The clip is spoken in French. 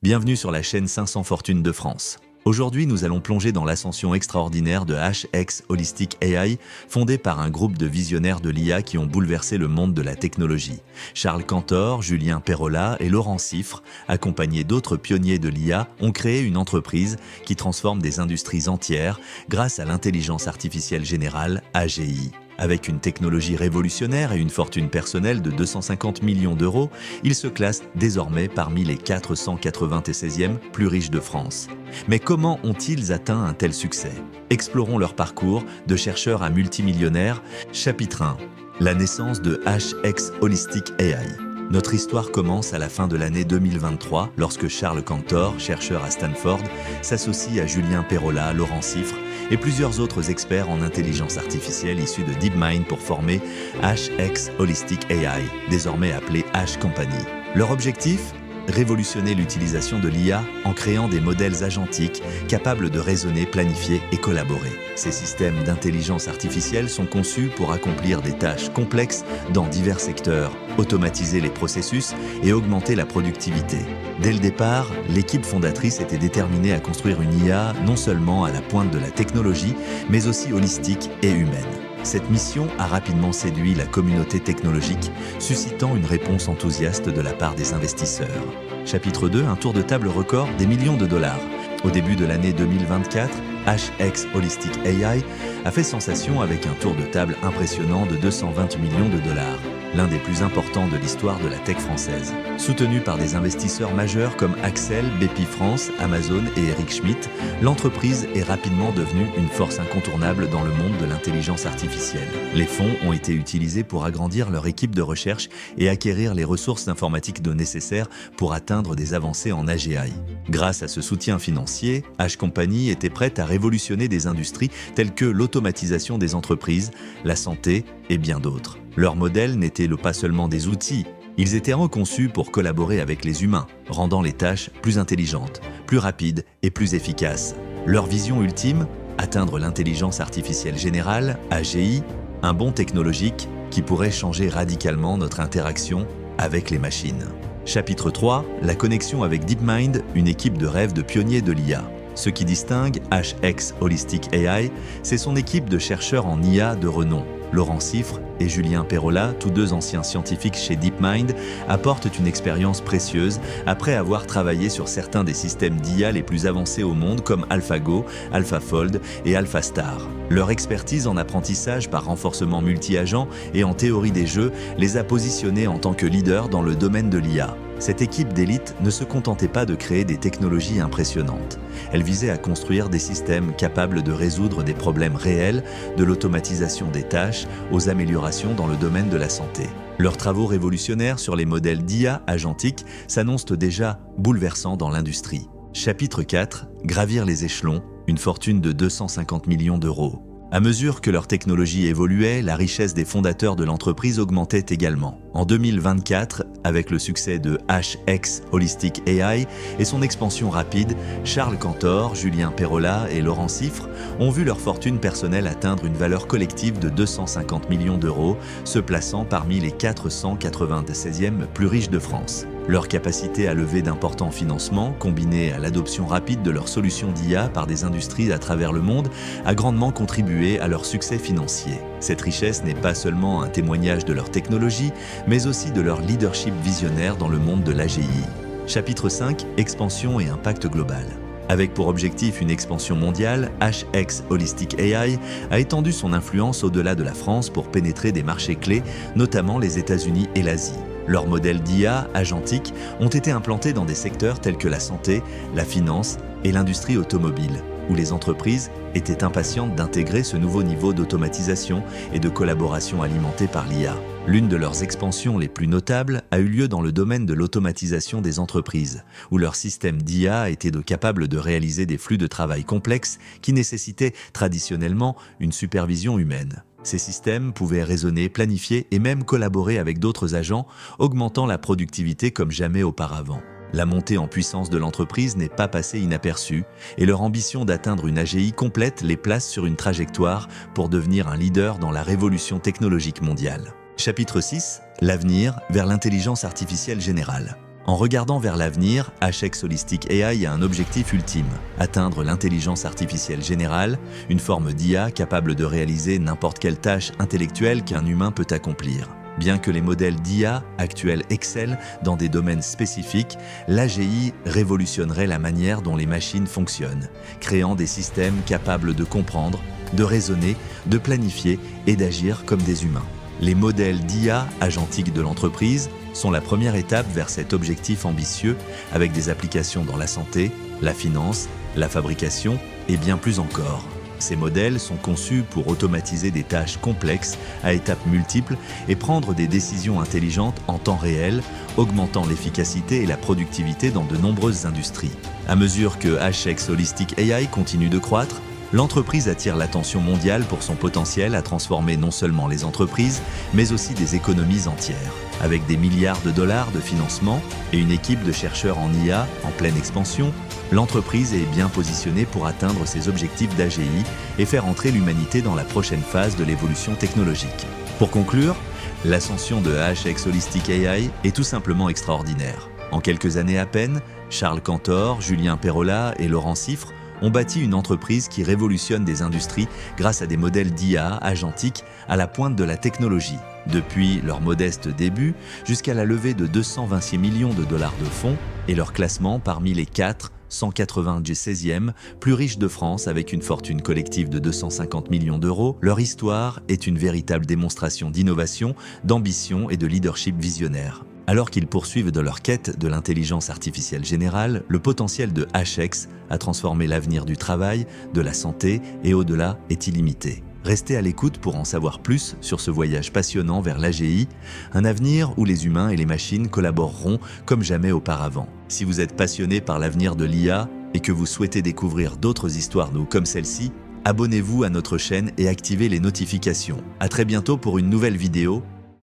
Bienvenue sur la chaîne 500 Fortunes de France. Aujourd'hui, nous allons plonger dans l'ascension extraordinaire de HX Holistic AI, fondée par un groupe de visionnaires de l'IA qui ont bouleversé le monde de la technologie. Charles Cantor, Julien Perola et Laurent Siffre, accompagnés d'autres pionniers de l'IA, ont créé une entreprise qui transforme des industries entières grâce à l'intelligence artificielle générale, AGI. Avec une technologie révolutionnaire et une fortune personnelle de 250 millions d'euros, ils se classent désormais parmi les 496e plus riches de France. Mais comment ont-ils atteint un tel succès? Explorons leur parcours de chercheurs à multimillionnaires. Chapitre 1. La naissance de HX Holistic AI. Notre histoire commence à la fin de l'année 2023 lorsque Charles Cantor, chercheur à Stanford, s'associe à Julien Perola, Laurent Siffre et plusieurs autres experts en intelligence artificielle issus de DeepMind pour former HX Holistic AI, désormais appelé H Company. Leur objectif? Révolutionner l'utilisation de l'IA en créant des modèles agentiques capables de raisonner, planifier et collaborer. Ces systèmes d'intelligence artificielle sont conçus pour accomplir des tâches complexes dans divers secteurs, automatiser les processus et augmenter la productivité. Dès le départ, l'équipe fondatrice était déterminée à construire une IA non seulement à la pointe de la technologie, mais aussi holistique et humaine. Cette mission a rapidement séduit la communauté technologique, suscitant une réponse enthousiaste de la part des investisseurs. Chapitre 2, un tour de table record des millions de dollars. Au début de l'année 2024, HX Holistic AI a fait sensation avec un tour de table impressionnant de 220 millions de dollars, l'un des plus importants de l'histoire de la tech française. Soutenu par des investisseurs majeurs comme Accel, Bpifrance, Amazon et Eric Schmidt, l'entreprise est rapidement devenue une force incontournable dans le monde de l'intelligence artificielle. Les fonds ont été utilisés pour agrandir leur équipe de recherche et acquérir les ressources informatiques nécessaires pour atteindre des avancées en AGI. Grâce à ce soutien financier, H Company était prête à révolutionner des industries telles que l'automatisation des entreprises, la santé et bien d'autres. Leur modèle n'était pas seulement des outils, ils étaient reconçus pour collaborer avec les humains, rendant les tâches plus intelligentes, plus rapides et plus efficaces. Leur vision ultime? Atteindre l'intelligence artificielle générale, AGI, un bond technologique qui pourrait changer radicalement notre interaction avec les machines. Chapitre 3. La connexion avec DeepMind, une équipe de rêve de pionniers de l'IA. Ce qui distingue HX Holistic AI, c'est son équipe de chercheurs en IA de renom. Laurent Siffre et Julien Perola, tous deux anciens scientifiques chez DeepMind, apportent une expérience précieuse après avoir travaillé sur certains des systèmes d'IA les plus avancés au monde comme AlphaGo, AlphaFold et AlphaStar. Leur expertise en apprentissage par renforcement multi-agent et en théorie des jeux les a positionnés en tant que leaders dans le domaine de l'IA. Cette équipe d'élite ne se contentait pas de créer des technologies impressionnantes. Elle visait à construire des systèmes capables de résoudre des problèmes réels, de l'automatisation des tâches aux améliorations dans le domaine de la santé. Leurs travaux révolutionnaires sur les modèles d'IA agentiques s'annoncent déjà bouleversants dans l'industrie. Chapitre 4. Gravir les échelons, une fortune de 250 millions d'euros. À mesure que leur technologie évoluait, la richesse des fondateurs de l'entreprise augmentait également. En 2024, avec le succès de HX Holistic AI et son expansion rapide, Charles Cantor, Julien Perola et Laurent Siffre ont vu leur fortune personnelle atteindre une valeur collective de 250 millions d'euros, se plaçant parmi les 496e plus riches de France. Leur capacité à lever d'importants financements, combinée à l'adoption rapide de leurs solutions d'IA par des industries à travers le monde, a grandement contribué à leur succès financier. Cette richesse n'est pas seulement un témoignage de leur technologie, mais aussi de leur leadership visionnaire dans le monde de l'AGI. Chapitre 5. Expansion et impact global. Avec pour objectif une expansion mondiale, HX Holistic AI a étendu son influence au-delà de la France pour pénétrer des marchés clés, notamment les États-Unis et l'Asie. Leurs modèles d'IA agentiques ont été implantés dans des secteurs tels que la santé, la finance et l'industrie automobile, où les entreprises étaient impatientes d'intégrer ce nouveau niveau d'automatisation et de collaboration alimenté par l'IA. L'une de leurs expansions les plus notables a eu lieu dans le domaine de l'automatisation des entreprises, où leur système d'IA était capable de réaliser des flux de travail complexes qui nécessitaient traditionnellement une supervision humaine. Ces systèmes pouvaient raisonner, planifier et même collaborer avec d'autres agents, augmentant la productivité comme jamais auparavant. La montée en puissance de l'entreprise n'est pas passée inaperçue et leur ambition d'atteindre une AGI complète les place sur une trajectoire pour devenir un leader dans la révolution technologique mondiale. Chapitre 6. L'avenir vers l'intelligence artificielle générale. En regardant vers l'avenir, HX Holistic AI a un objectif ultime, atteindre l'intelligence artificielle générale, une forme d'IA capable de réaliser n'importe quelle tâche intellectuelle qu'un humain peut accomplir. Bien que les modèles d'IA actuels excellent dans des domaines spécifiques, l'AGI révolutionnerait la manière dont les machines fonctionnent, créant des systèmes capables de comprendre, de raisonner, de planifier et d'agir comme des humains. Les modèles d'IA agentiques de l'entreprise sont la première étape vers cet objectif ambitieux avec des applications dans la santé, la finance, la fabrication et bien plus encore. Ces modèles sont conçus pour automatiser des tâches complexes à étapes multiples et prendre des décisions intelligentes en temps réel, augmentant l'efficacité et la productivité dans de nombreuses industries. À mesure que HX Holistic AI continue de croître, l'entreprise attire l'attention mondiale pour son potentiel à transformer non seulement les entreprises, mais aussi des économies entières. Avec des milliards de dollars de financement et une équipe de chercheurs en IA en pleine expansion, l'entreprise est bien positionnée pour atteindre ses objectifs d'AGI et faire entrer l'humanité dans la prochaine phase de l'évolution technologique. Pour conclure, l'ascension de HX Holistic AI est tout simplement extraordinaire. En quelques années à peine, Charles Cantor, Julien Perola et Laurent Siffre ont bâti une entreprise qui révolutionne des industries grâce à des modèles d'IA agentiques à la pointe de la technologie. Depuis leur modeste début jusqu'à la levée de 226 millions de dollars de fonds et leur classement parmi les 196e plus riches de France avec une fortune collective de 250 millions d'euros, leur histoire est une véritable démonstration d'innovation, d'ambition et de leadership visionnaire. Alors qu'ils poursuivent de leur quête de l'intelligence artificielle générale, le potentiel de HX à transformer l'avenir du travail, de la santé et au-delà est illimité. Restez à l'écoute pour en savoir plus sur ce voyage passionnant vers l'AGI, un avenir où les humains et les machines collaboreront comme jamais auparavant. Si vous êtes passionné par l'avenir de l'IA et que vous souhaitez découvrir d'autres histoires comme celle-ci, abonnez-vous à notre chaîne et activez les notifications. À très bientôt pour une nouvelle vidéo